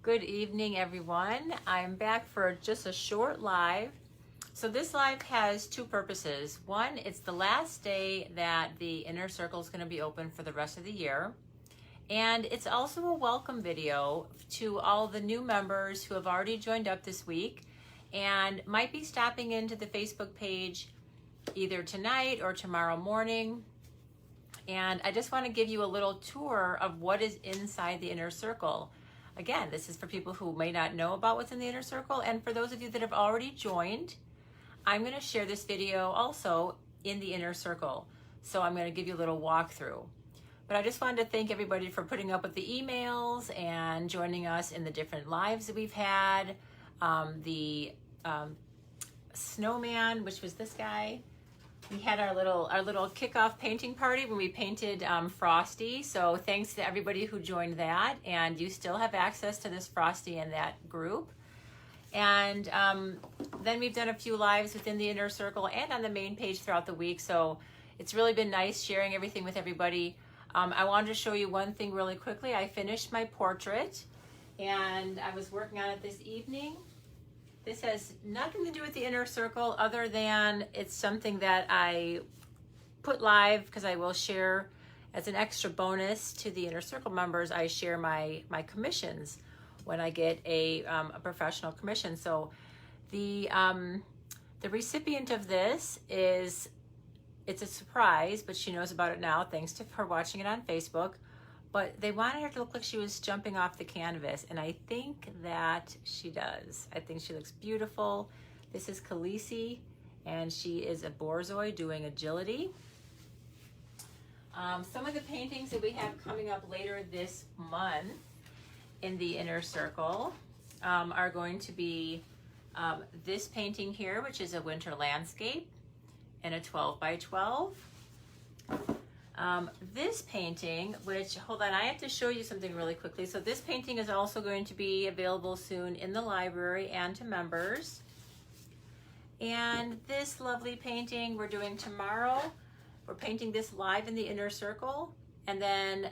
Good evening, everyone. I'm back for just a short live. So this live has two purposes. One, it's the last day that the Inner Circle is going to be open for the rest of the year. And it's also a welcome video to all the new members who have already joined up this week and might be stopping into the Facebook page either tonight or tomorrow morning. And I just want to give you a little tour of what is inside the Inner Circle. Again, this is for people who may not know about what's in the Inner Circle, and for those of you that have already joined, I'm going to share this video also in the Inner Circle. So I'm going to give you a little walkthrough. But I just wanted to thank everybody for putting up with the emails and joining us in the different lives that we've had. The snowman, which was this guy. We had our little kickoff painting party when we painted Frosty. So thanks to everybody who joined that, and you still have access to this Frosty in that group. And then we've done a few lives within the Inner Circle and on the main page throughout the week. So it's really been nice sharing everything with everybody. I wanted to show you one thing really quickly. I finished my portrait and I was working on it this evening. This has nothing to do with the Inner Circle other than it's something that I put live because I will share as an extra bonus to the Inner Circle members. I share my commissions when I get a professional commission. So the recipient of this it's a surprise, but she knows about it now thanks to her watching it on Facebook. But they wanted her to look like she was jumping off the canvas, and I think that she does. I think she looks beautiful. This is Khaleesi, and she is a borzoi doing agility. Some of the paintings that we have coming up later this month in the Inner Circle are going to be this painting here, which is a winter landscape in a 12 by 12. This painting, which, hold on, I have to show you something really quickly. So this painting is also going to be available soon in the library and to members. And this lovely painting we're doing tomorrow. We're painting this live in the Inner Circle. And then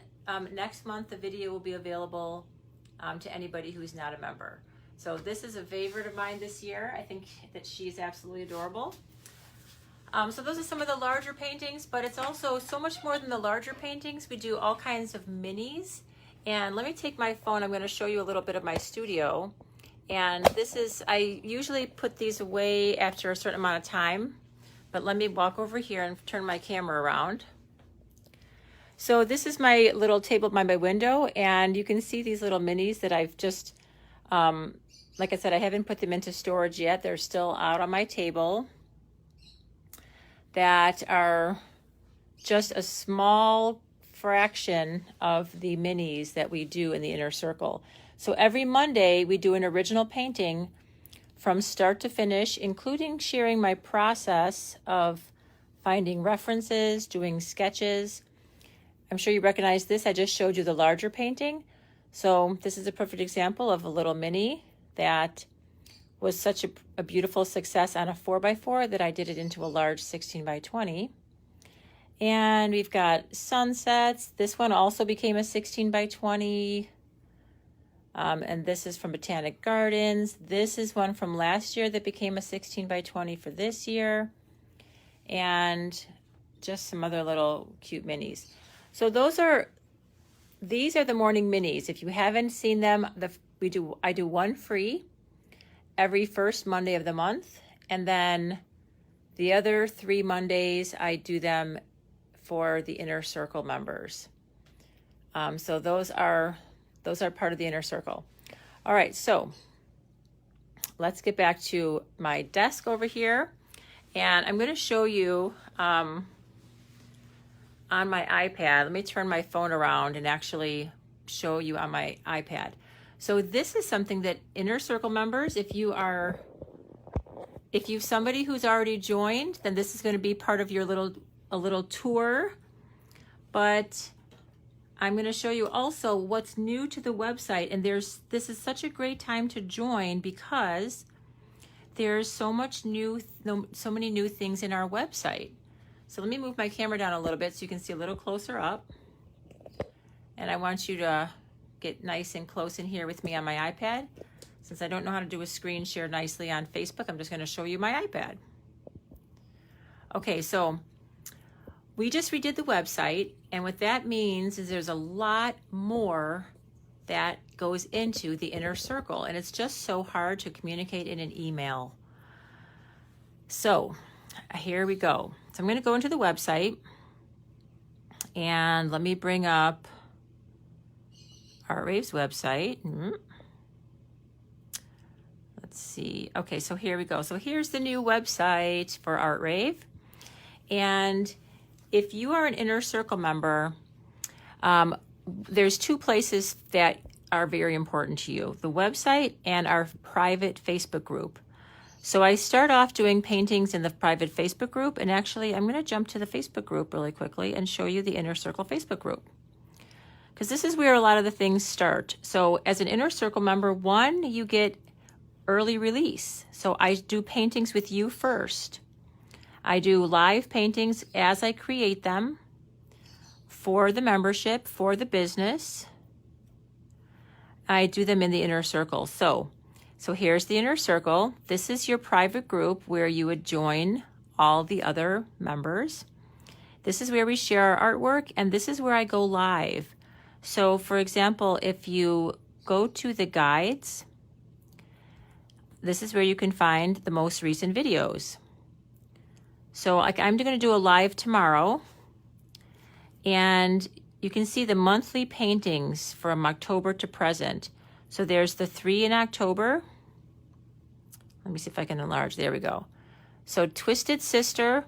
next month, the video will be available to anybody who's not a member. So this is a favorite of mine this year. I think that she's absolutely adorable. So those are some of the larger paintings, but it's also so much more than the larger paintings. We do all kinds of minis. And let me take my phone. I'm going to show you a little bit of my studio. And this is, I usually put these away after a certain amount of time, but let me walk over here and turn my camera around. So this is my little table by my window, and you can see these little minis that I've just, like I said, I haven't put them into storage yet. They're still out on my table. That are just a small fraction of the minis that we do in the Inner Circle. So every Monday we do an original painting from start to finish, including sharing my process of finding references, doing sketches. I'm sure you recognize this. I just showed you the larger painting. So this is a perfect example of a little mini that was such a beautiful success on a 4x4 that I did it into a large 16x20. And we've got sunsets. This one also became a 16x20. And this is from Botanic Gardens. This is one from last year that became a 16x20 for this year. And just some other little cute minis. So these are the morning minis. If you haven't seen them, I do one free every first Monday of the month, and then the other 3 Mondays I do them for the Inner Circle members. So those are part of the Inner Circle. All right, so let's get back to my desk over here, and I'm going to show you on my iPad. Let me turn my phone around and actually show you on my iPad. So this is something that Inner Circle members, if you've somebody who's already joined, then this is going to be part of your a little tour. But I'm going to show you also what's new to the website. And this is such a great time to join because there's so many new things in our website. So let me move my camera down a little bit so you can see a little closer up. And I want you to it nice and close in here with me on my iPad. Since I don't know how to do a screen share nicely on Facebook, I'm just going to show you my iPad. Okay, so we just redid the website, and what that means is there's a lot more that goes into the inner circle, and it's just so hard to communicate in an email. So here we go. So I'm going to go into the website, and let me bring up Artwave's website. Let's see. Okay, so here we go. So here's the new website for Art Rave. And if you are an Inner Circle member, there's two places that are very important to you, the website and our private Facebook group. So I start off doing paintings in the private Facebook group, and actually I'm going to jump to the Facebook group really quickly and show you the Inner Circle Facebook group, because this is where a lot of the things start. So as an Inner Circle member, one, you get early release. So I do paintings with you first. I do live paintings as I create them for the membership, for the business. I do them in the Inner Circle. So here's the Inner Circle. This is your private group where you would join all the other members. This is where we share our artwork, and this is where I go live. So for example, if you go to the guides, this is where you can find the most recent videos. So like I'm going to do a live tomorrow, and you can see the monthly paintings from October to present. So there's the 3 in October. Let me see if I can enlarge. There we go. So Twisted Sister,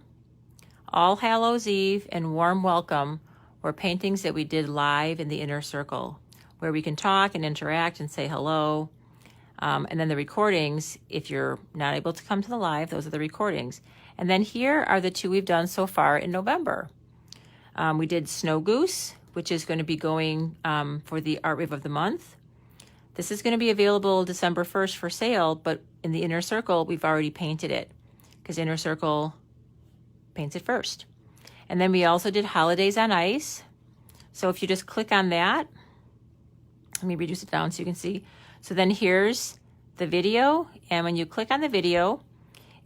All Hallows Eve, and Warm Welcome were paintings that we did live in the Inner Circle, where we can talk and interact and say hello. And then the recordings, if you're not able to come to the live, those are the recordings. And then here are the 2 we've done so far in November. We did Snow Goose, which is going to be going for the Art Rave of the month. This is going to be available December 1st for sale, but in the Inner Circle, we've already painted it because Inner Circle paints it first. And then we also did Holidays on Ice. So if you just click on that, let me reduce it down so you can see. So then here's the video, and when you click on the video,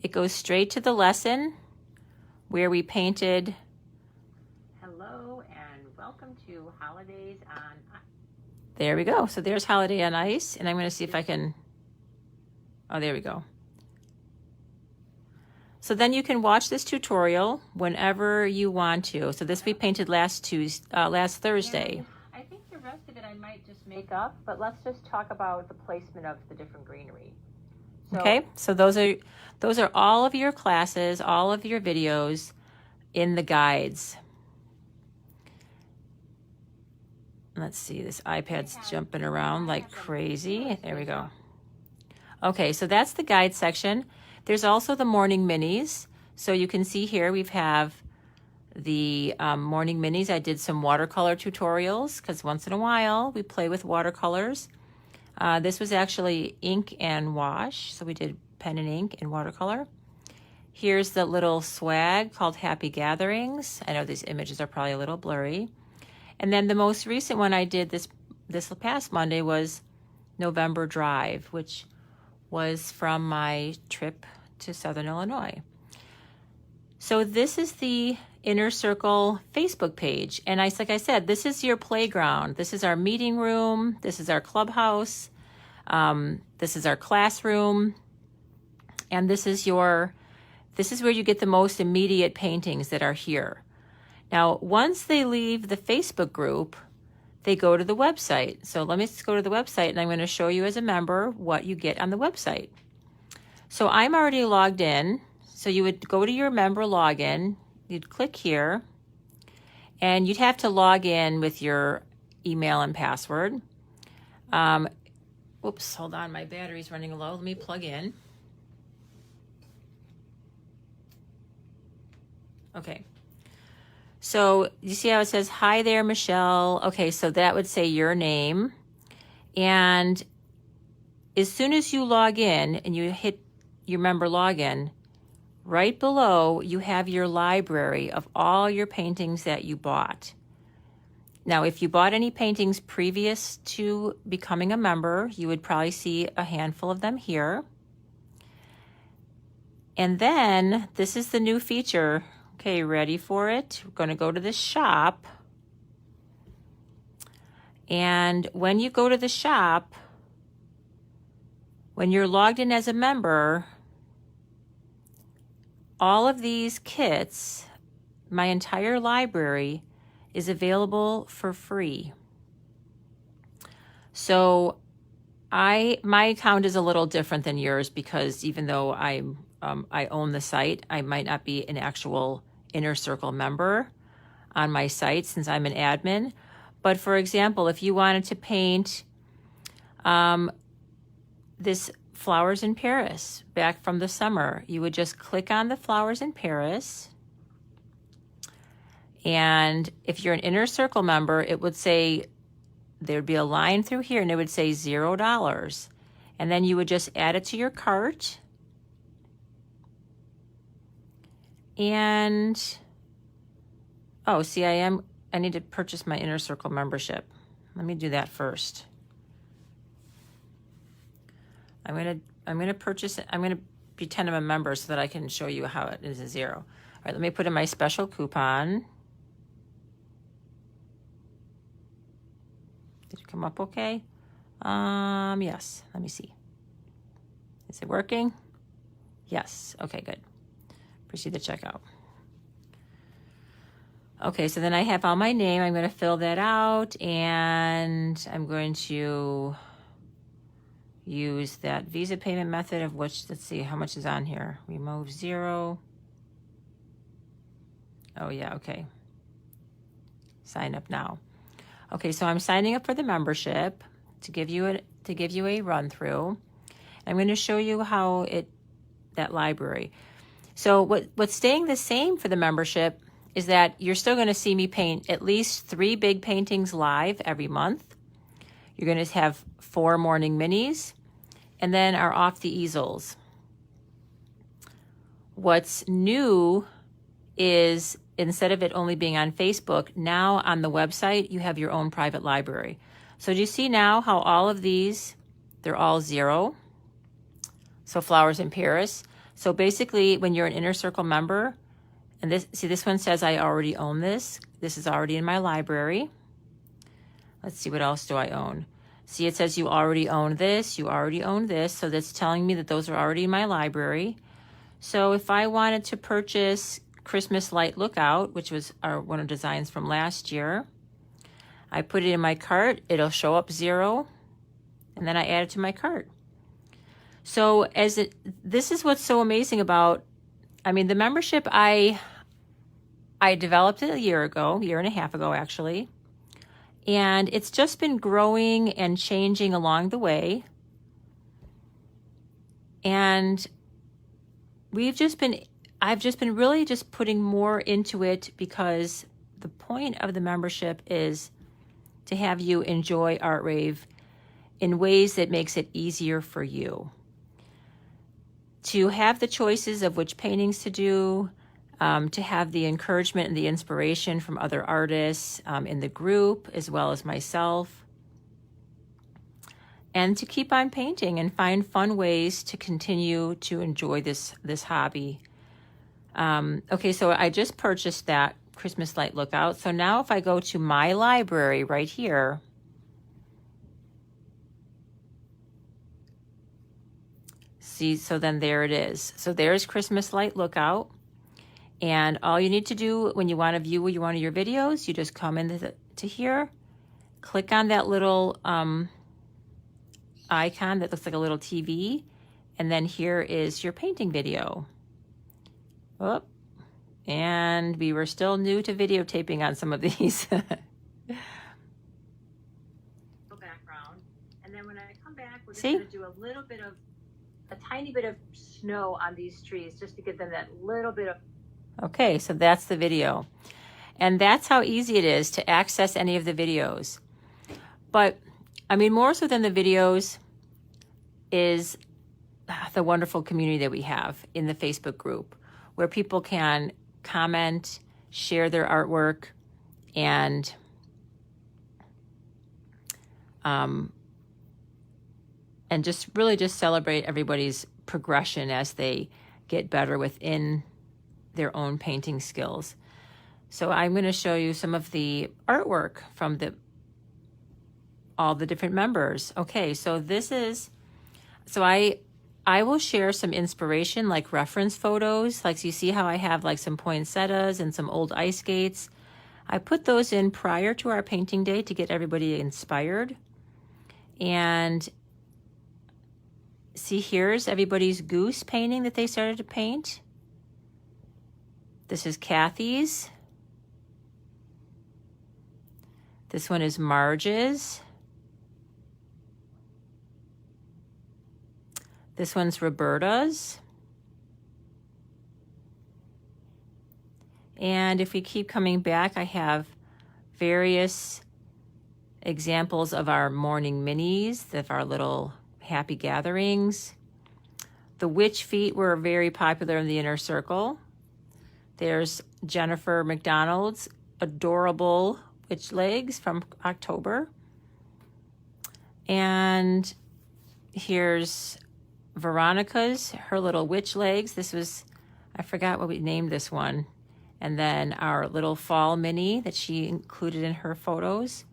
it goes straight to the lesson where we painted hello and welcome to Holidays on Ice. There we go. So there's Holiday on Ice, and I'm going to see if I can, oh, there we go. So then you can watch this tutorial whenever you want to. So this we painted last Thursday. And I think the rest of it I might just make up, but let's just talk about the placement of the different greenery. So, okay, so those are all of your classes, all of your videos in the guides. Let's see, this iPad's jumping around like crazy. There we go. Okay, so that's the guide section. There's also the morning minis. So you can see here we have the morning minis. I did some watercolor tutorials because once in a while we play with watercolors. This was actually ink and wash. So we did pen and ink and watercolor. Here's the little swag called Happy Gatherings. I know these images are probably a little blurry. And then the most recent one I did this past Monday was November Drive, which was from my trip to Southern Illinois. So this is the Inner Circle Facebook page. And like I said, this is your playground. This is our meeting room. This is our clubhouse. This is our classroom. And this is where you get the most immediate paintings that are here. Now, once they leave the Facebook group, they go to the website. So let me just go to the website, and I'm going to show you as a member what you get on the website. So I'm already logged in. So you would go to your member login, you'd click here, and you'd have to log in with your email and password. Oops, hold on, my battery's running low. Let me plug in. Okay. So you see how it says, hi there, Michelle. Okay, so that would say your name. And as soon as you log in and you hit your member login, right below you have your library of all your paintings that you bought. Now, if you bought any paintings previous to becoming a member, you would probably see a handful of them here. And then this is the new feature. Okay, ready for it? We're going to go to the shop. And when you go to the shop, when you're logged in as a member, all of these kits, my entire library, is available for free. So my account is a little different than yours because even though I own the site, I might not be an actual Inner Circle member on my site since I'm an admin. But for example, if you wanted to paint this Flowers in Paris back from the summer, you would just click on the Flowers in Paris. And if you're an Inner Circle member, it would say, there'd be a line through here and it would say $0. And then you would just add it to your cart. And, oh, see, I need to purchase my Inner Circle membership. Let me do that first. I'm gonna purchase it. I'm gonna pretend I'm a member so that I can show you how it is a $0. All right, let me put in my special coupon. Did it come up okay? Yes, let me see. Is it working? Yes, okay, good. Proceed to checkout. Okay, so then I have all my name. I'm gonna fill that out and I'm going to use that Visa payment method of which, let's see, how much is on here? Remove $0. Oh yeah, okay. Sign up now. Okay, so I'm signing up for the membership to give you a run through. I'm going to show you how that library. So what's staying the same for the membership is that you're still going to see me paint at least 3 big paintings live every month. You're going to have 4 morning minis, and then our off the easels. What's new is instead of it only being on Facebook, now on the website, you have your own private library. So do you see now how all of these, they're all $0? So Flowers in Paris. So basically, when you're an Inner Circle member, and this one says I already own this. This is already in my library. Let's see, what else do I own? See, it says you already own this, you already own this. So that's telling me that those are already in my library. So if I wanted to purchase Christmas Light Lookout, which was one of the designs from last year, I put it in my cart, it'll show up $0, and then I add it to my cart. So this is what's so amazing about, the membership, I developed it a year and a half ago actually, and it's just been growing and changing along the way. And I've just been really just putting more into it because the point of the membership is to have you enjoy Art Rave in ways that makes it easier for you. To have the choices of which paintings to do, to have the encouragement and the inspiration from other artists in the group, as well as myself, and to keep on painting and find fun ways to continue to enjoy this hobby. Okay, so I just purchased that Christmas Light Lookout. So now if I go to my library right here, see, so then there it is. So there's Christmas Light Lookout. And all you need to do when you want to view one of your videos, you just come into here, click on that little icon that looks like a little TV, and then here is your painting video. Oh, and we were still new to videotaping on some of these. Background, and then when I come back, we're just going to do a tiny bit of snow on these trees just to give them that little bit of. Okay, so that's the video. And that's how easy it is to access any of the videos. But, more so than the videos is the wonderful community that we have in the Facebook group, where people can comment, share their artwork, and and just really just celebrate everybody's progression as they get better within their own painting skills. So I'm going to show you some of the artwork from all the different members. Okay, so I will share some inspiration, like reference photos. Like, so you see how I have like some poinsettias and some old ice skates. I put those in prior to our painting day to get everybody inspired. And see, here's everybody's goose painting that they started to paint. This is Kathy's. This one is Marge's. This one's Roberta's. And if we keep coming back, I have various examples of our morning minis, of our little happy gatherings. The witch feet were very popular in the inner circle. There's Jennifer McDonald's adorable witch legs from October. And here's Veronica's, her little witch legs. This was, I forgot what we named this one. And then our little fall mini that she included in her photos.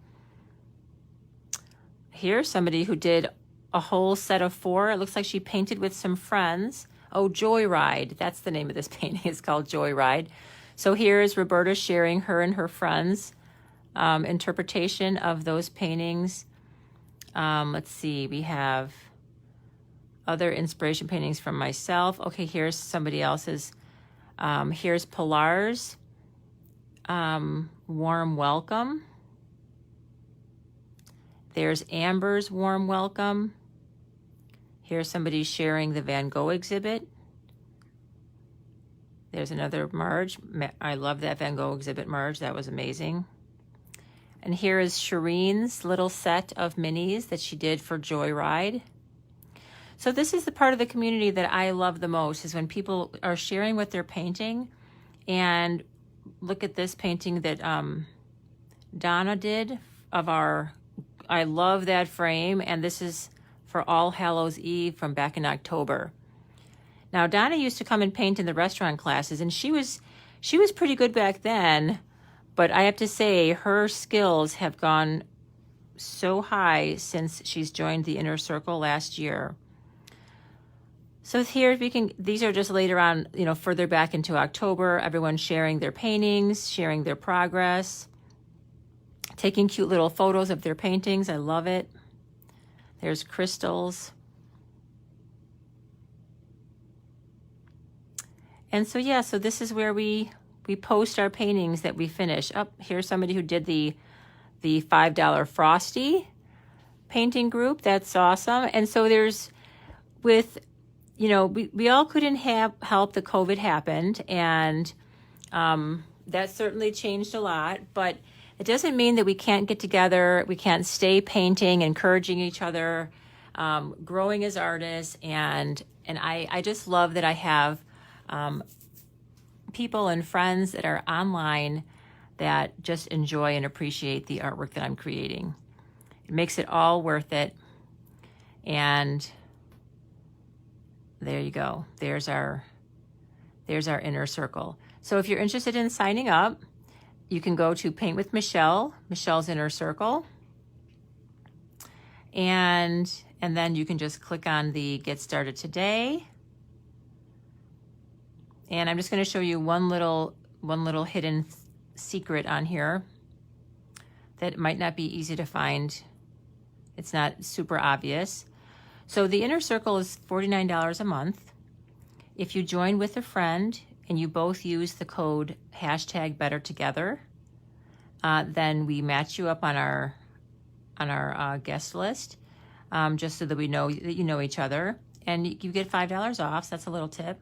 Here's somebody who did a whole set of 4. It looks like she painted with some friends. Oh, Joyride. That's the name of this painting. It's called Joyride. So here's Roberta sharing her and her friends' interpretation of those paintings. Let's see. We have other inspiration paintings from myself. Okay, here's somebody else's. Here's Pilar's Warm Welcome. There's Amber's Warm Welcome. Here's somebody sharing the Van Gogh exhibit. There's another Marge. I love that Van Gogh exhibit, Marge. That was amazing. And here is Shireen's little set of minis that she did for Joyride. So this is the part of the community that I love the most, is when people are sharing what they're painting. And look at this painting that Donna did of our, I love that frame. And this is for All Hallows Eve from back in October. Now, Donna used to come and paint in the restaurant classes, and she was pretty good back then. But I have to say, her skills have gone so high since she's joined the Inner Circle last year. So here these are just later on, further back into October, everyone sharing their paintings, sharing their progress, taking cute little photos of their paintings. I love it. There's Crystals. And so, yeah, so this is where we post our paintings that we finish. Oh, here's somebody who did the $5 Frosty painting group. That's awesome. And so we all couldn't help the COVID happened, and that certainly changed a lot, but it doesn't mean that we can't get together, we can't stay painting, encouraging each other, growing as artists, and I just love that I have people and friends that are online that just enjoy and appreciate the artwork that I'm creating. It makes it all worth it, and there you go. There's our inner circle. So if you're interested in signing up, you can go to Paint with Michele, Michelle's Inner Circle. And then you can just click on the Get Started Today. And I'm just going to show you one little hidden secret on here that might not be easy to find. It's not super obvious. So the Inner Circle is $49 a month. If you join with a friend and you both use the code #BetterTogether, then we match you up on our guest list, just so that we know that you know each other, and you get $5 off. So that's a little tip.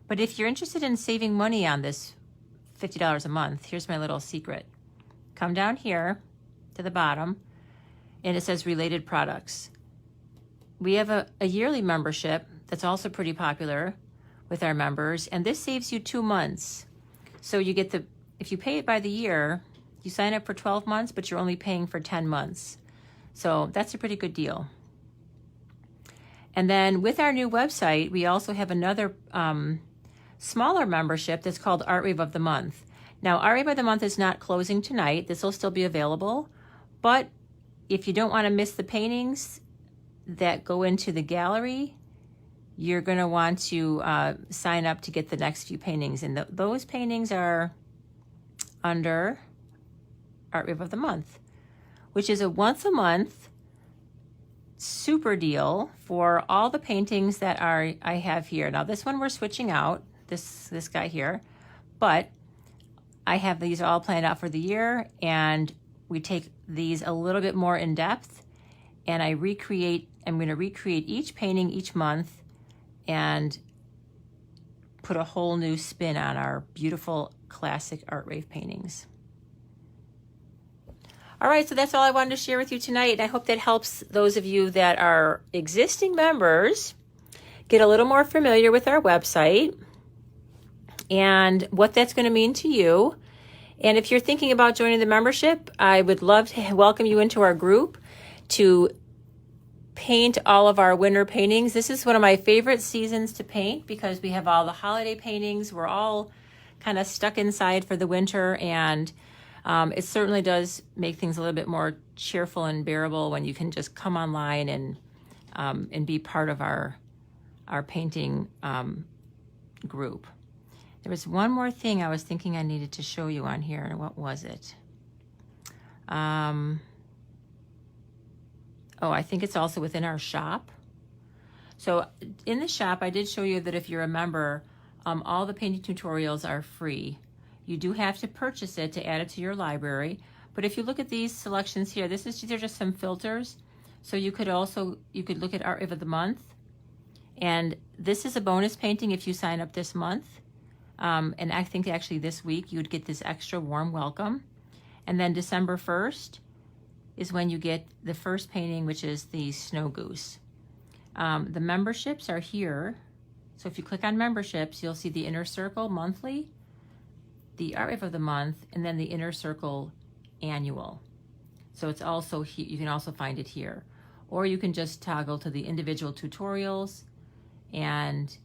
But if you're interested in saving money on this $50 a month, here's my little secret. Come down here to the bottom, and it says related products. We have a yearly membership that's also pretty popular with our members, and this saves you 2 months. So you get if you pay it by the year, you sign up for 12 months, but you're only paying for 10 months. So that's a pretty good deal. And then with our new website, we also have another smaller membership that's called Art Rave of the Month. Now, Art Rave of the Month is not closing tonight. This will still be available. But if you don't want to miss the paintings that go into the gallery, you're going to want to sign up to get the next few paintings. And those paintings are under Art Rave of the Month, which is a once a month super deal for all the paintings that I have here. Now this one we're switching out, this guy here, but I have these all planned out for the year, and we take these a little bit more in depth, and I'm going to recreate each painting each month and put a whole new spin on our beautiful classic Art Rave paintings. All right, so that's all I wanted to share with you tonight, and I hope that helps those of you that are existing members get a little more familiar with our website and what that's going to mean to you. And if you're thinking about joining the membership, I would love to welcome you into our group to paint all of our winter paintings. This is one of my favorite seasons to paint because we have all the holiday paintings. We're all kind of stuck inside for the winter, and it certainly does make things a little bit more cheerful and bearable when you can just come online and be part of our painting group. There was one more thing I was thinking I needed to show you on here, and what was it? I think it's also within our shop. So in the shop, I did show you that if you're a member, all the painting tutorials are free. You do have to purchase it to add it to your library. But if you look at these selections here, these are just some filters. So you could look at Art Rave of the Month. And this is a bonus painting if you sign up this month. And I think actually this week you would get this extra warm welcome. And then December 1st is when you get the first painting, which is the Snow Goose. The memberships are here. So if you click on memberships, you'll see the Inner Circle monthly, the Art Rave of the Month, and then the Inner Circle annual. So it's also here. You can also find it here. Or you can just toggle to the individual tutorials, and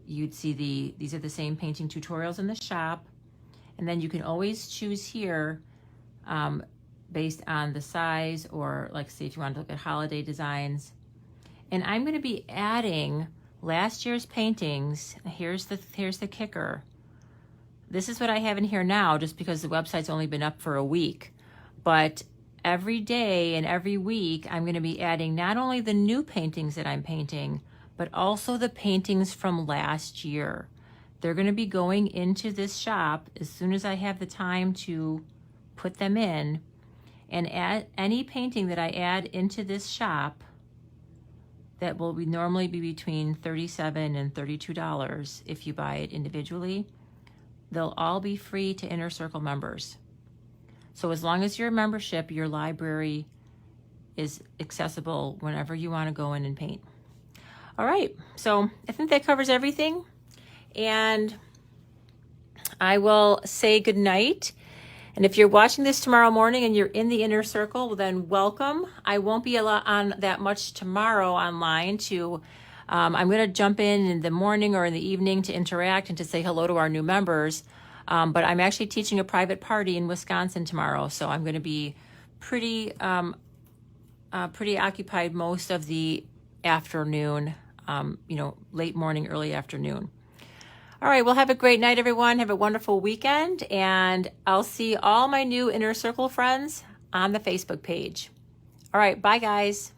you'd see these are the same painting tutorials in the shop. And then you can always choose here based on the size, or like say if you want to look at holiday designs. And I'm going to be adding last year's paintings. Here's the kicker. This is what I have in here now, just because the website's only been up for a week. But every day and every week, I'm going to be adding not only the new paintings that I'm painting, but also the paintings from last year. They're going to be going into this shop as soon as I have the time to put them in. And add any painting that I add into this shop that will normally be between $37 and $32 if you buy it individually, they'll all be free to Inner Circle members. So as long as you're a membership, your library is accessible whenever you want to go in and paint. All right, so I think that covers everything. And I will say good night. And if you're watching this tomorrow morning and you're in the Inner Circle, well, then welcome. I won't be on that much tomorrow online I'm going to jump in the morning or in the evening to interact and to say hello to our new members. But I'm actually teaching a private party in Wisconsin tomorrow. So I'm going to be pretty occupied most of the afternoon, late morning, early afternoon. All right, well, have a great night, everyone. Have a wonderful weekend, and I'll see all my new Inner Circle friends on the Facebook page. All right, bye, guys.